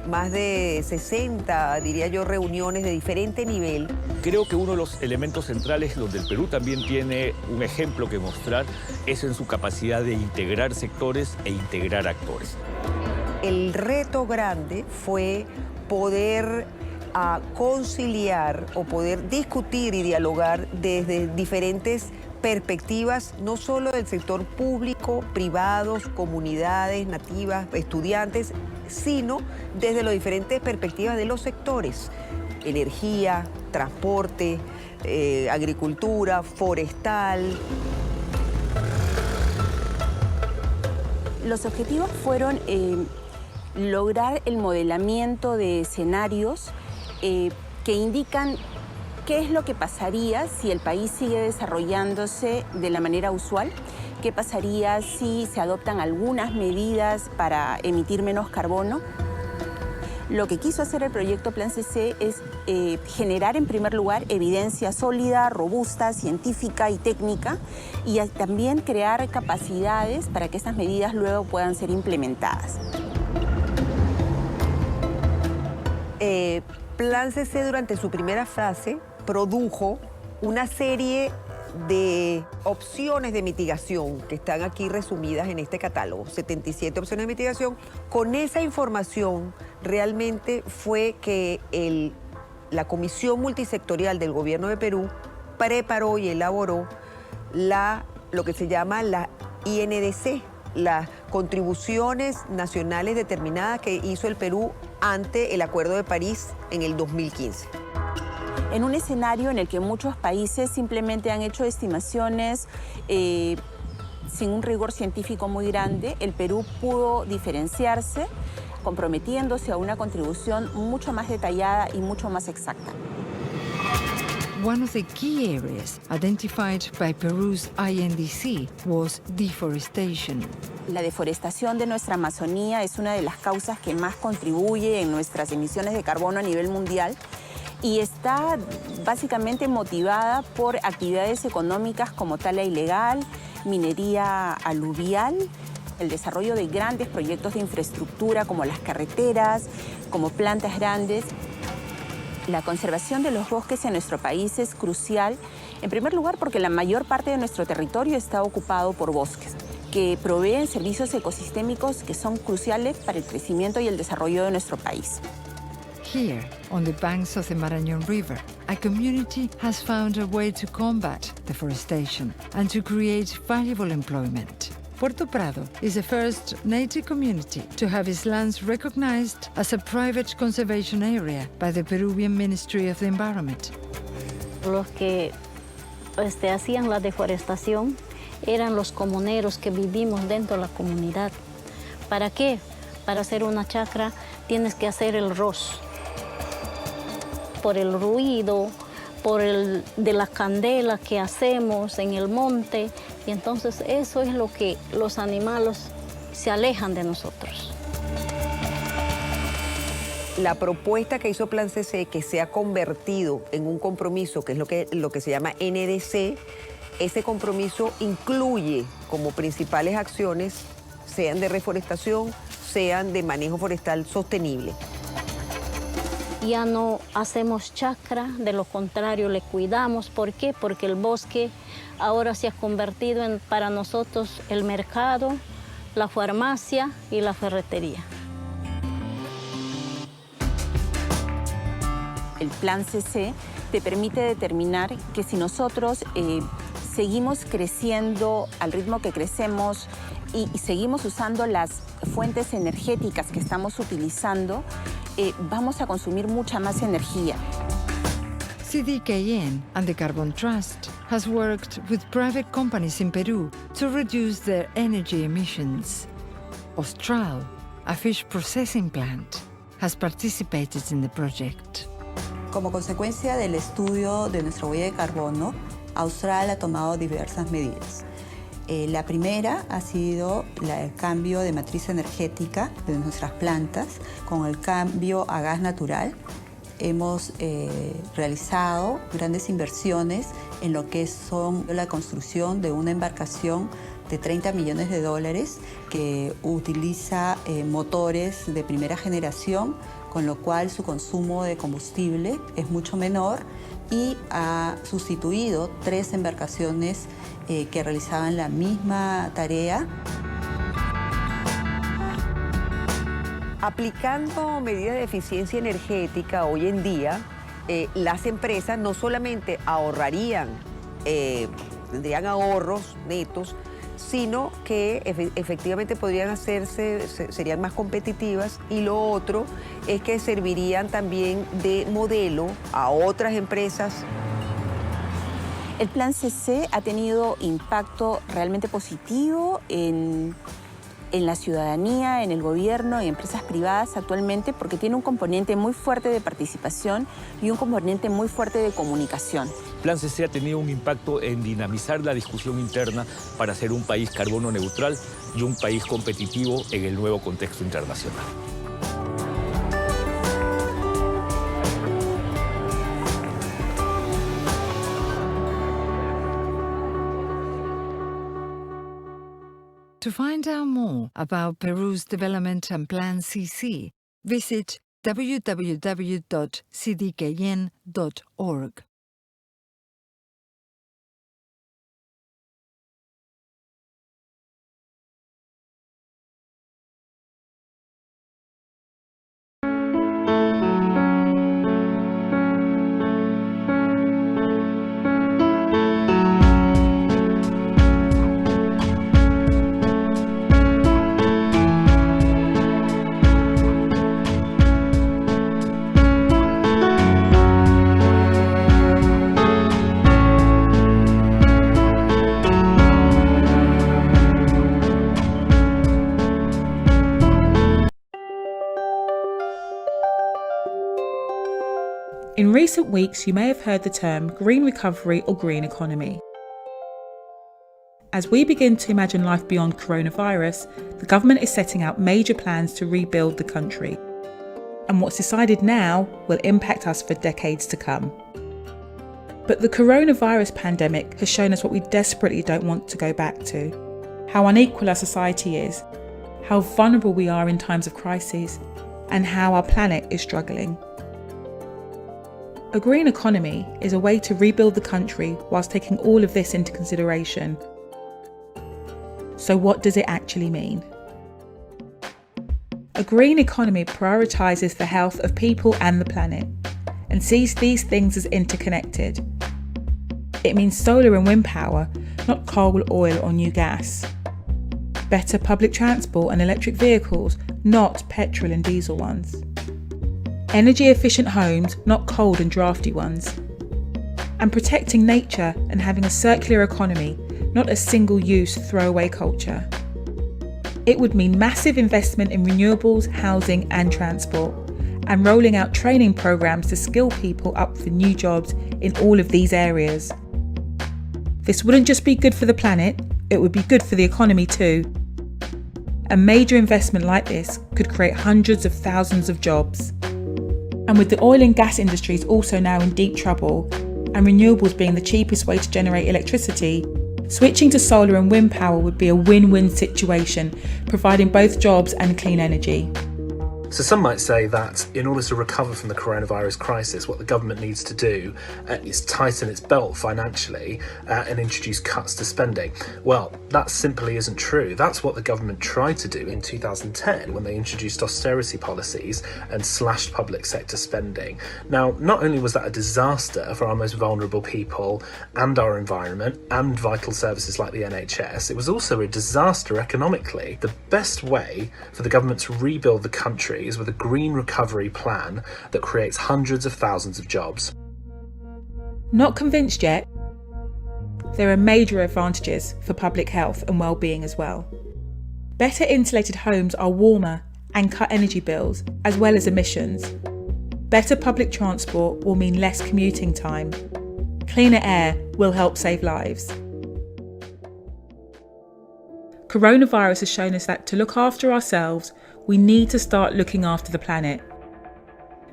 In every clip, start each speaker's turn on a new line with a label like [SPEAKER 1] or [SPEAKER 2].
[SPEAKER 1] más de 60, diría yo, reuniones de diferente nivel.
[SPEAKER 2] Creo que uno de los elementos centrales donde el Perú también tiene un ejemplo que mostrar es en su capacidad de integrar sectores e integrar actores.
[SPEAKER 1] El reto grande fue poder conciliar o poder discutir y dialogar desde diferentes perspectivas, no solo del sector público, privados, comunidades nativas, estudiantes, sino desde las diferentes perspectivas de los sectores: energía, transporte, agricultura, forestal.
[SPEAKER 3] Los objetivos fueron lograr el modelamiento de escenarios que indican qué es lo que pasaría si el país sigue desarrollándose de la manera usual, qué pasaría si se adoptan algunas medidas para emitir menos carbono. Lo que quiso hacer el proyecto Plan CC es generar en primer lugar evidencia sólida, robusta, científica y técnica, y también crear capacidades para que estas medidas luego puedan ser implementadas.
[SPEAKER 1] Plan CC durante su primera fase produjo una serie de opciones de mitigación que están aquí resumidas en este catálogo, 77 opciones de mitigación. Con esa información realmente fue que la Comisión Multisectorial del Gobierno de Perú preparó y elaboró lo que se llama la INDC, las contribuciones nacionales determinadas que hizo el Perú ante el Acuerdo de París en el 2015.
[SPEAKER 3] En un escenario en el que muchos países simplemente han hecho estimaciones sin un rigor científico muy grande, el Perú pudo diferenciarse comprometiéndose a una contribución mucho más detallada y mucho más exacta.
[SPEAKER 4] One of the key areas identified by Peru's INDC was deforestation.
[SPEAKER 3] La deforestación de nuestra Amazonía es una de las causas que más contribuye en nuestras emisiones de carbono a nivel mundial y está básicamente motivada por actividades económicas como tala ilegal, minería aluvial, el desarrollo de grandes proyectos de infraestructura como las carreteras, como plantas grandes. La conservación de los bosques en nuestro país es crucial, en primer lugar porque la mayor parte de nuestro territorio está ocupado por bosques, que proveen servicios ecosistémicos que son cruciales para el crecimiento y el desarrollo de nuestro país.
[SPEAKER 4] Here, on the banks of the Marañón River, a community has found a way to combat deforestation and to create valuable employment. Puerto Prado is the first native community to have its lands recognized as a private conservation area by the Peruvian Ministry of the Environment.
[SPEAKER 5] Los que hacían la deforestación eran los comuneros que vivimos dentro de la comunidad. ¿Para qué? Para hacer una chacra tienes que hacer el ros. Por el ruido, de las candelas que hacemos en el monte, y entonces eso es lo que los animales se alejan de nosotros.
[SPEAKER 1] La propuesta que hizo Plan CC, que se ha convertido en un compromiso, que es lo que se llama NDC, ese compromiso incluye como principales acciones, sean de reforestación, sean de manejo forestal sostenible.
[SPEAKER 5] Ya no hacemos chacra, de lo contrario le cuidamos. ¿Por qué? Porque el bosque ahora se ha convertido en para nosotros el mercado, la farmacia y la ferretería.
[SPEAKER 3] El Plan CC te permite determinar que si nosotros seguimos creciendo al ritmo que crecemos y seguimos usando las fuentes energéticas que estamos utilizando, vamos a consumir mucha más energía.
[SPEAKER 4] CDKN and the Carbon Trust has worked with private companies in Peru to reduce their energy emissions. Austral, a fish processing plant, has participated in the project.
[SPEAKER 6] Como consecuencia del estudio de nuestra huella de carbono, Austral ha tomado diversas medidas. La primera ha sido el cambio de matriz energética de nuestras plantas con el cambio a gas natural. Hemos realizado grandes inversiones en lo que son la construcción de una embarcación de 30 millones de dólares que utiliza motores de primera generación, con lo cual su consumo de combustible es mucho menor y ha sustituido 3 embarcaciones que realizaban la misma tarea.
[SPEAKER 1] Aplicando medidas de eficiencia energética hoy en día, las empresas no solamente ahorrarían, tendrían ahorros netos, sino que efectivamente podrían serían más competitivas, y lo otro es que servirían también de modelo a otras empresas.
[SPEAKER 3] El plan CC ha tenido impacto realmente positivo en la ciudadanía, en el gobierno y empresas privadas actualmente, porque tiene un componente muy fuerte de participación y un componente muy fuerte de comunicación.
[SPEAKER 2] El Plan CC ha tenido un impacto en dinamizar la discusión interna para ser un país carbono neutral y un país competitivo en el nuevo contexto internacional.
[SPEAKER 4] To find out more about Peru's development and Plan CC, visit www.cdkn.org.
[SPEAKER 7] In recent weeks, you may have heard the term green recovery or green economy. As we begin to imagine life beyond coronavirus, the government is setting out major plans to rebuild the country. And what's decided now will impact us for decades to come. But the coronavirus pandemic has shown us what we desperately don't want to go back to. How unequal our society is, how vulnerable we are in times of crises, and how our planet is struggling. A green economy is a way to rebuild the country whilst taking all of this into consideration. So what does it actually mean? A green economy prioritises the health of people and the planet and sees these things as interconnected. It means solar and wind power, not coal, oil or new gas. Better public transport and electric vehicles, not petrol and diesel ones. Energy efficient homes, not cold and drafty ones. And protecting nature and having a circular economy, not a single-use throwaway culture. It would mean massive investment in renewables, housing and transport, and rolling out training programs to skill people up for new jobs in all of these areas. This wouldn't just be good for the planet, it would be good for the economy too. A major investment like this could create hundreds of thousands of jobs. And with the oil and gas industries also now in deep trouble, and renewables being the cheapest way to generate electricity, switching to solar and wind power would be a win-win situation, providing both jobs and clean energy.
[SPEAKER 8] So some might say that in order to recover from the coronavirus crisis, what the government needs to do is tighten its belt financially and introduce cuts to spending. Well, that simply isn't true. That's what the government tried to do in 2010 when they introduced austerity policies and slashed public sector spending. Now, not only was that a disaster for our most vulnerable people and our environment and vital services like the NHS, it was also a disaster economically. The best way for the government to rebuild the country is with a green recovery plan that creates hundreds of thousands of jobs.
[SPEAKER 7] Not convinced yet? There are major advantages for public health and well-being as well. Better insulated homes are warmer and cut energy bills as well as emissions. Better public transport will mean less commuting time. Cleaner air will help save lives. Coronavirus has shown us that to look after ourselves, we need to start looking after the planet.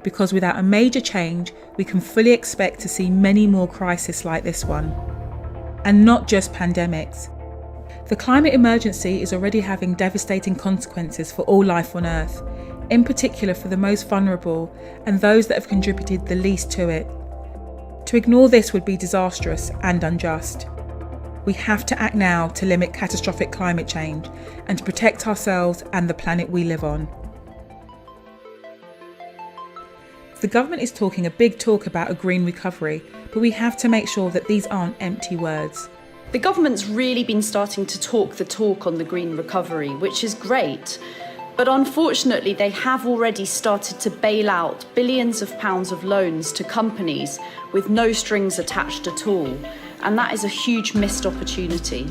[SPEAKER 7] Because without a major change, we can fully expect to see many more crises like this one. And not just pandemics. The climate emergency is already having devastating consequences for all life on Earth, in particular for the most vulnerable and those that have contributed the least to it. To ignore this would be disastrous and unjust. We have to act now to limit catastrophic climate change and to protect ourselves and the planet we live on. The government is talking a big talk about a green recovery, but we have to make sure that these aren't empty words.
[SPEAKER 9] The government's really been starting to talk the talk on the green recovery, which is great. But unfortunately, they have already started to bail out billions of pounds of loans to companies with no strings attached at all. And that is a huge missed opportunity.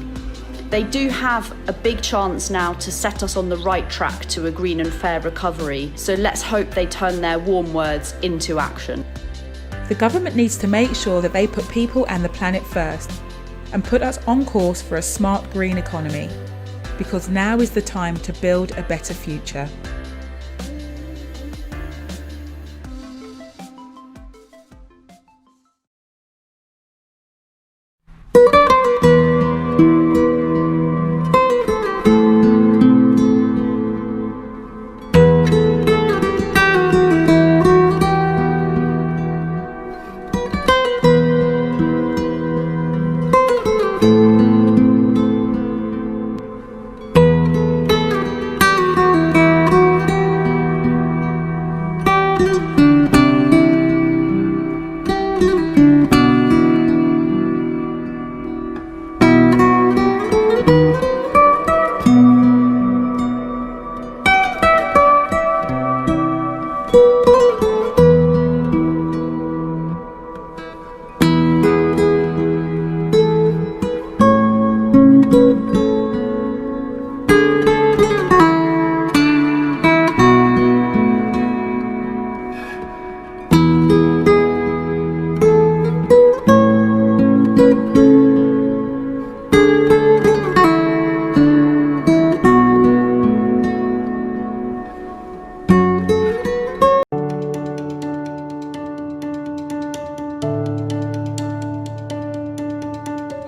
[SPEAKER 9] They do have a big chance now to set us on the right track to a green and fair recovery. So let's hope they turn their warm words into action.
[SPEAKER 7] The government needs to make sure that they put people and the planet first and put us on course for a smart green economy, because now is the time to build a better future.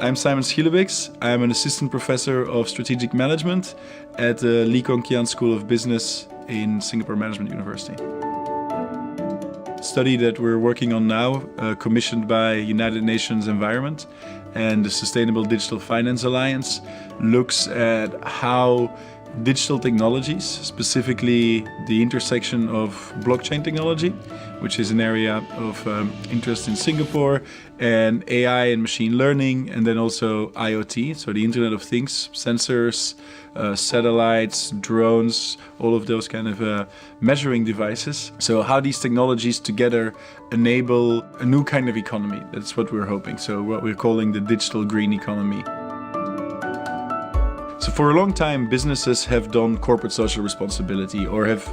[SPEAKER 10] I'm Simon Schielewiks. I'm an assistant professor of strategic management at the Lee Kong Kian School of Business in Singapore Management University. The study that we're working on now, commissioned by United Nations Environment and the Sustainable Digital Finance Alliance, looks at how digital technologies, specifically the intersection of blockchain technology, which is an area of interest in Singapore, and AI and machine learning, and then also IoT, so the Internet of Things, sensors, satellites, drones, all of those kind of measuring devices. So how these technologies together enable a new kind of economy. That's what we're hoping. So what we're calling the digital green economy. So for a long time, businesses have done corporate social responsibility or have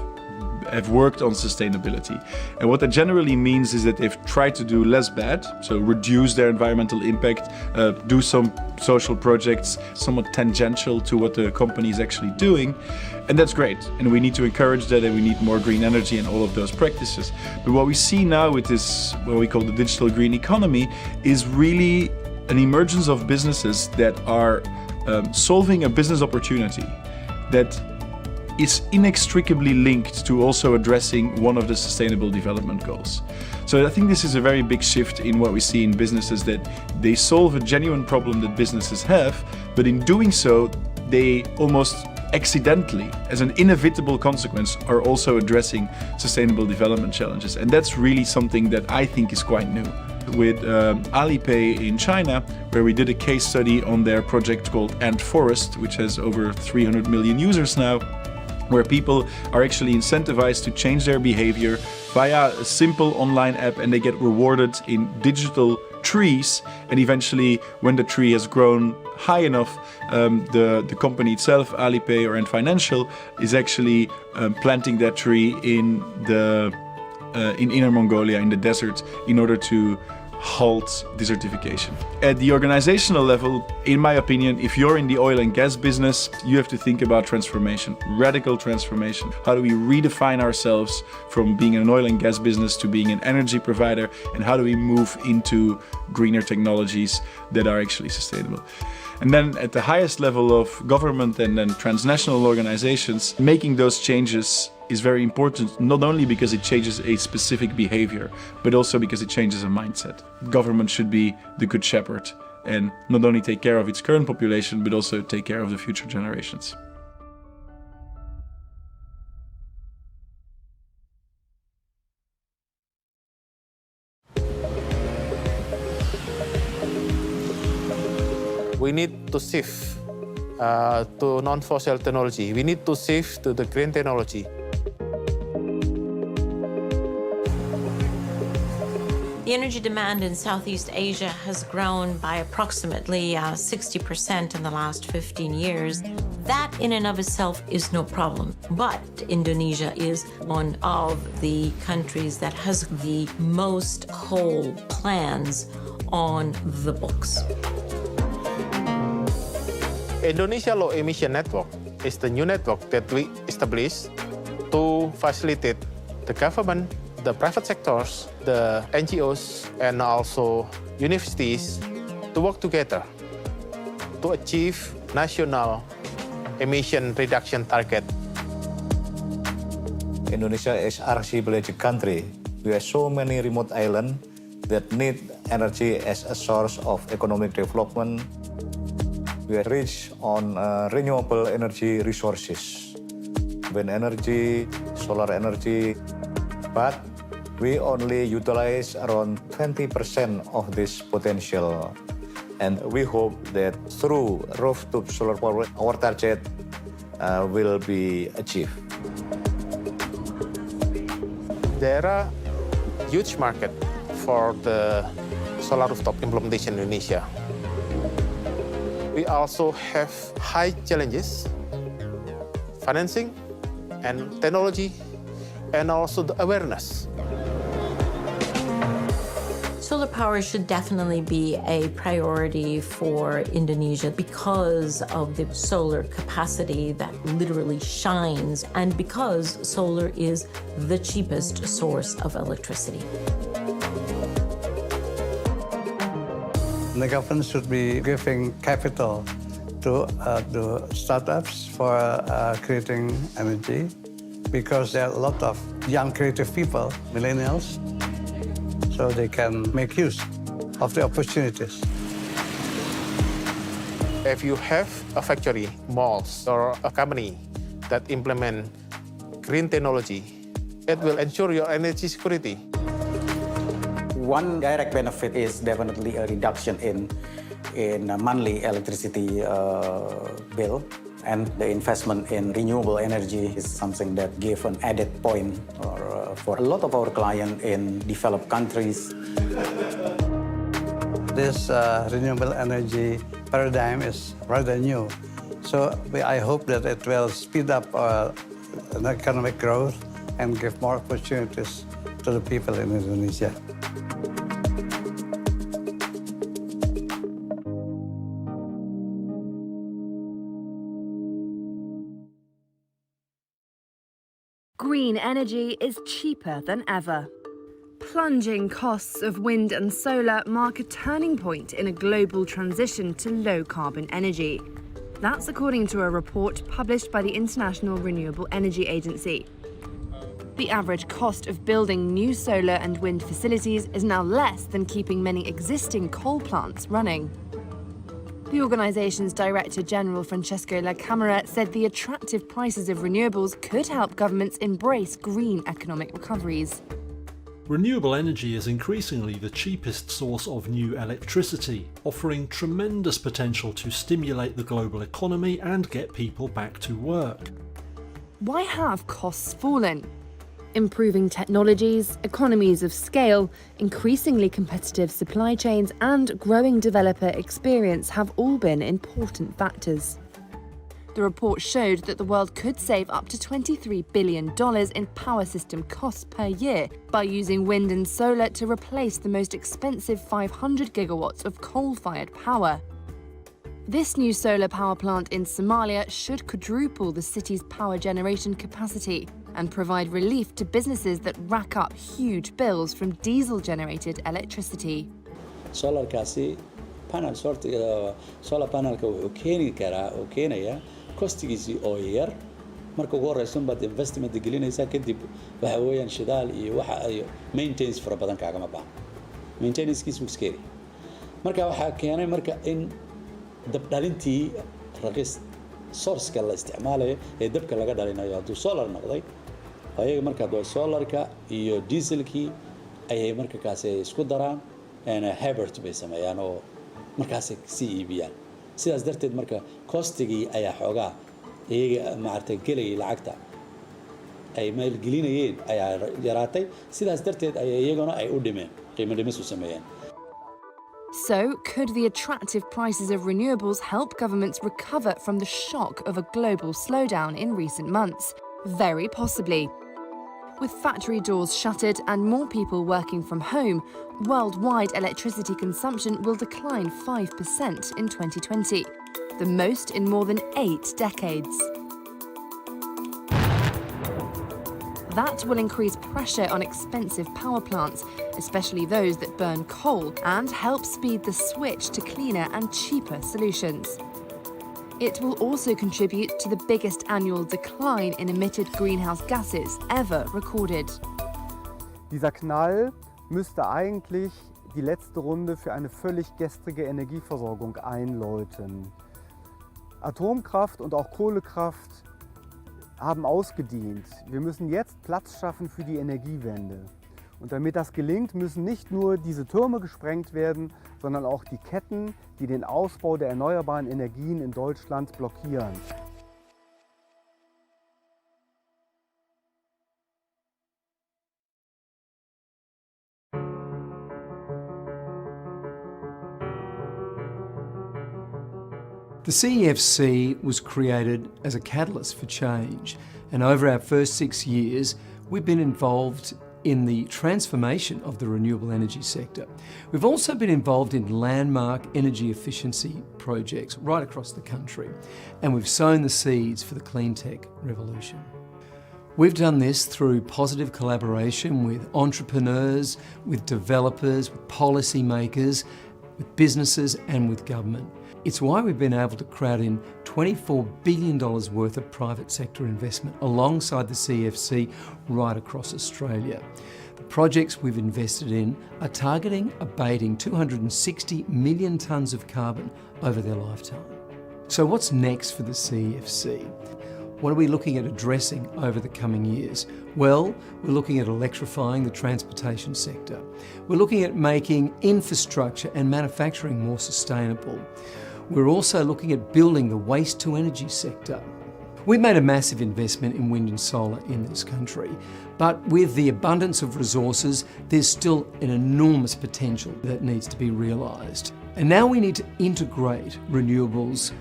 [SPEAKER 10] worked on sustainability. And what that generally means is that they've tried to do less bad, so reduce their environmental impact, do some social projects somewhat tangential to what the company is actually doing. And that's great. And we need to encourage that, and we need more green energy and all of those practices. But what we see now with this, what we call the digital green economy, is really an emergence of businesses that are solving a business opportunity that is inextricably linked to also addressing one of the Sustainable Development Goals. So I think this is a very big shift in what we see in businesses, that they solve a genuine problem that businesses have, but in doing so, they almost accidentally, as an inevitable consequence, are also addressing sustainable development challenges. And that's really something that I think is quite new. With Alipay in China, where we did a case study on their project called Ant Forest, which has over 300 million users now, where people are actually incentivized to change their behavior via a simple online app, and they get rewarded in digital trees. And eventually, when the tree has grown high enough, the company itself, Alipay or Ant Financial, is actually planting that tree in Inner Mongolia, in the desert, in order to halt desertification. At the organizational level, in my opinion, if you're in the oil and gas business, you have to think about transformation, radical transformation. How do we redefine ourselves from being an oil and gas business to being an energy provider, and how do we move into greener technologies that are actually sustainable? And then at the highest level of government and then transnational organizations, making those changes is very important, not only because it changes a specific behavior, but also because it changes a mindset. Government should be the good shepherd and not only take care of its current population, but also take care of the future generations.
[SPEAKER 11] We need to shift to non-fossil technology. We need to shift to the green technology.
[SPEAKER 12] The energy demand in Southeast Asia has grown by approximately 60% in the last 15 years. That in and of itself is no problem. But Indonesia is one of the countries that has the most coal plants on the books.
[SPEAKER 11] Indonesia Low Emission Network is the new network that we established to facilitate the government, the private sectors, the NGOs, and also universities to work together to achieve national emission reduction target.
[SPEAKER 13] Indonesia is archipelagic country. We have so many remote islands that need energy as a source of economic development. We are rich on renewable energy resources, wind energy, solar energy, but we only utilize around 20% of this potential. And we hope that through rooftop solar power, our target will be achieved.
[SPEAKER 11] There are huge market for the solar rooftop implementation in Indonesia. We also have high challenges, financing and technology, and also the awareness.
[SPEAKER 12] Solar power should definitely be a priority for Indonesia because of the solar capacity that literally shines and because solar is the cheapest source of electricity.
[SPEAKER 14] The government should be giving capital to the startups for creating energy because there are a lot of young creative people, millennials, so they can make use of the opportunities.
[SPEAKER 11] If you have a factory, malls, or a company that implement green technology, it will ensure your energy security.
[SPEAKER 15] One direct benefit is definitely a reduction in monthly electricity bill, and the investment in renewable energy is something that gives an added point for a lot of our clients in developed countries.
[SPEAKER 14] This renewable energy paradigm is rather new, so I hope that it will speed up economic growth and give more opportunities to the people in Indonesia.
[SPEAKER 16] Green energy is cheaper than ever. Plunging costs of wind and solar mark a turning point in a global transition to low-carbon energy. That's according to a report published by the International Renewable Energy Agency. The average cost of building new solar and wind facilities is now less than keeping many existing coal plants running. The organisation's Director General, Francesco La Camera, said the attractive prices of renewables could help governments embrace green economic recoveries.
[SPEAKER 17] Renewable energy is increasingly the cheapest source of new electricity, offering tremendous potential to stimulate the global economy and get people back to work.
[SPEAKER 16] Why have costs fallen? Improving technologies, economies of scale, increasingly competitive supply chains, and growing developer experience have all been important factors. The report showed that the world could save up to $23 billion in power system costs per year by using wind and solar to replace the most expensive 500 gigawatts of coal-fired power. This new solar power plant in Somalia should quadruple the city's power generation capacity and provide relief to businesses that rack up huge bills from diesel-generated electricity.
[SPEAKER 18] Solarkaasi solar panelka wuxuu keeni karaa oo keenaya kostigiisii oo yar marka ugu horeysa baad investment gelinaysaa kadib waxa weeyaan shidaal iyo waxa ay maintenance fara badan kaagama baahan maintenance-kiisu iskeri marka waxaa keenay marka in dabdhalintii raqiis source-ka la isticmaalayo ee dabka laga dhalinayo hadduu solar noqday ayaga marka waa solarka iyo dieselkii ayay marka kaasi isku daraan hybrid bay sameeyaan oo markaas si iibiyaan sidaas darteed marka costigii ayaa xoogaa iyaga maartay gelay lacagta ay maalgelinayeen ayaa yaraatay sidaas darteed ayaa iyaguna ay u dhimeen qiimo dhimis u sameeyeen.
[SPEAKER 16] So, could the attractive prices of renewables help governments recover from the shock of a global slowdown in recent months? Very possibly. With factory doors shuttered and more people working from home, worldwide electricity consumption will decline 5% in 2020, the most in more than 8 decades. That will increase pressure on expensive power plants, especially those that burn coal, and help speed the switch to cleaner and cheaper solutions. It will also contribute to the biggest annual decline in emitted greenhouse gases ever recorded.
[SPEAKER 19] Dieser Knall müsste eigentlich die letzte Runde für eine völlig gestrige Energieversorgung einläuten. Atomkraft und auch Kohlekraft haben ausgedient. Wir müssen jetzt Platz schaffen für die Energiewende. Und damit das gelingt, müssen nicht nur diese Türme gesprengt werden, sondern auch die Ketten, die den Ausbau der erneuerbaren Energien in Deutschland blockieren.
[SPEAKER 20] The CEFC was created as a catalyst for change, and over our first 6 years, we've been involved in the transformation of the renewable energy sector. We've also been involved in landmark energy efficiency projects right across the country, and we've sown the seeds for the clean tech revolution. We've done this through positive collaboration with entrepreneurs, with developers, with policymakers, with businesses and with government. It's why we've been able to crowd in $24 billion worth of private sector investment alongside the CEFC right across Australia. The projects we've invested in are targeting abating 260 million tonnes of carbon over their lifetime. So what's next for the CEFC? What are we looking at addressing over the coming years? Well, we're looking at electrifying the transportation sector. We're looking at making infrastructure and manufacturing more sustainable. We're also looking at building the waste-to-energy sector. We've made a massive investment in wind and solar in this country, but with the abundance of resources, there's still an enormous potential that needs to be realised. And now we need to integrate renewables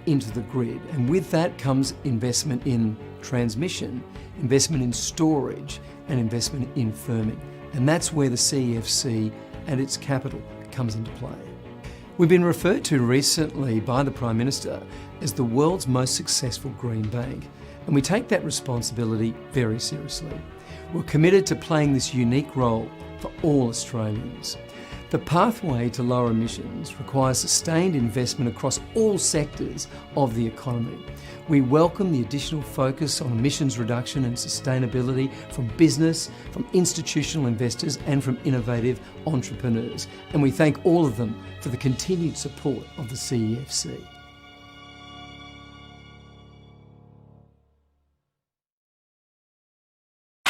[SPEAKER 20] into the grid, and with that comes investment in transmission, investment in storage, and investment in firming. And that's where the CEFC and its capital comes into play. We've been referred to recently by the Prime Minister as the world's most successful green bank, and we take that responsibility very seriously. We're committed to playing this unique role for all Australians. The pathway to lower emissions requires sustained investment across all sectors of the economy. We welcome the additional focus on emissions reduction and sustainability from business, from institutional investors and from innovative entrepreneurs. And we thank all of them for the continued support of the CEFC.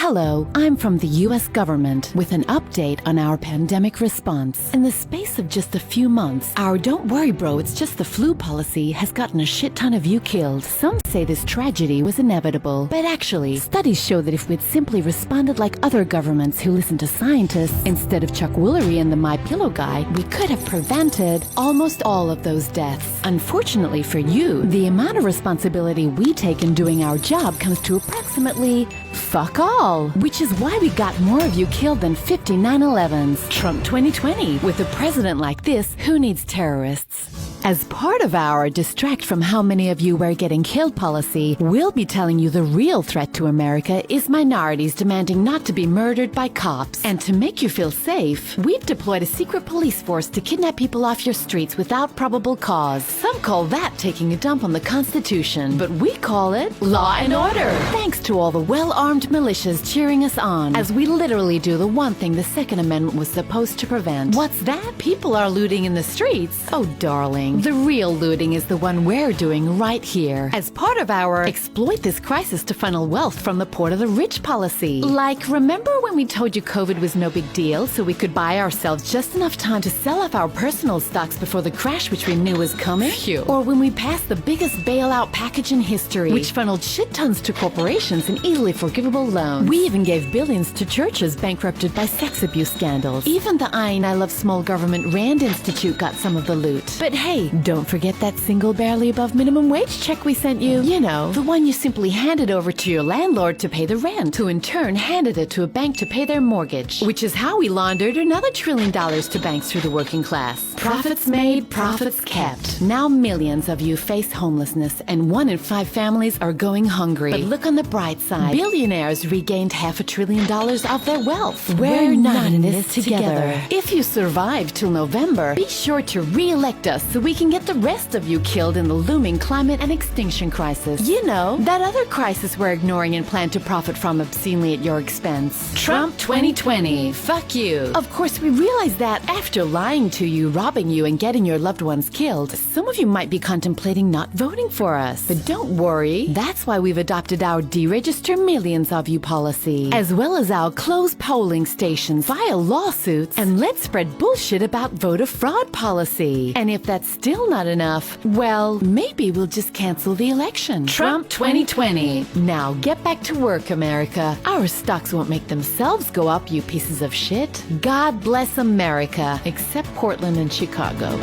[SPEAKER 21] Hello, I'm from the US government with an update on our pandemic response. In the space of just a few months, our "don't worry bro, it's just the flu" policy has gotten a shit ton of you killed. Some say this tragedy was inevitable, but actually, studies show that if we'd simply responded like other governments who listen to scientists instead of Chuck Woolery and the My Pillow guy, we could have prevented almost all of those deaths. Unfortunately for you, the amount of responsibility we take in doing our job comes to approximately fuck all, which is why we got more of you killed than 50 9/11s. Trump 2020. With a president like this, who needs terrorists? As part of our distract from how many of you were getting killed policy, we'll be telling you the real threat to America is minorities demanding not to be murdered by cops. And to make you feel safe, we've deployed a secret police force to kidnap people off your streets without probable cause. Some call that taking a dump on the Constitution, but we call it law and order. Thanks to all the well-armed militias cheering us on, as we literally do the one thing the Second Amendment was supposed to prevent. What's that? People are looting in the streets? Oh, darling. The real looting is the one we're doing right here, as part of our exploit this crisis to funnel wealth from the poor to the rich policy. Like, remember when we told you COVID was no big deal, so we could buy ourselves just enough time to sell off our personal stocks before the crash which we knew was coming? Phew. Or when we passed the biggest bailout package in history, which funneled shit tons to corporations and easily forgivable loans. We even gave billions to churches bankrupted by sex abuse scandals. Even the I Love Small Government Rand Institute got some of the loot. But hey, don't forget that single barely above minimum wage check we sent you. You know, the one you simply handed over to your landlord to pay the rent, who in turn handed it to a bank to pay their mortgage, which is how we laundered another $1 trillion to banks through the working class. Profits made, profits kept. Now millions of you face homelessness and 1 in 5 families are going hungry. But look on the bright side. Billionaires regained $500 billion of their wealth. We're not in this together. If you survive till November, be sure to re-elect us so we can get the rest of you killed in the looming climate and extinction crisis. You know, that other crisis we're ignoring and plan to profit from obscenely at your expense. Trump 2020. Fuck you. Of course, we realize that after lying to you, robbing you, and getting your loved ones killed, some of you might be contemplating not voting for us. But don't worry. That's why we've adopted our deregister millions of you policy, as well as our close polling stations, file lawsuits, and let's spread bullshit about voter fraud policy. And if that's still not enough, well, maybe we'll just cancel the election. Trump 2020. Now get back to work, America. Our stocks won't make themselves go up, you pieces of shit. God bless America, except Portland and Chicago.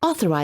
[SPEAKER 21] Authorized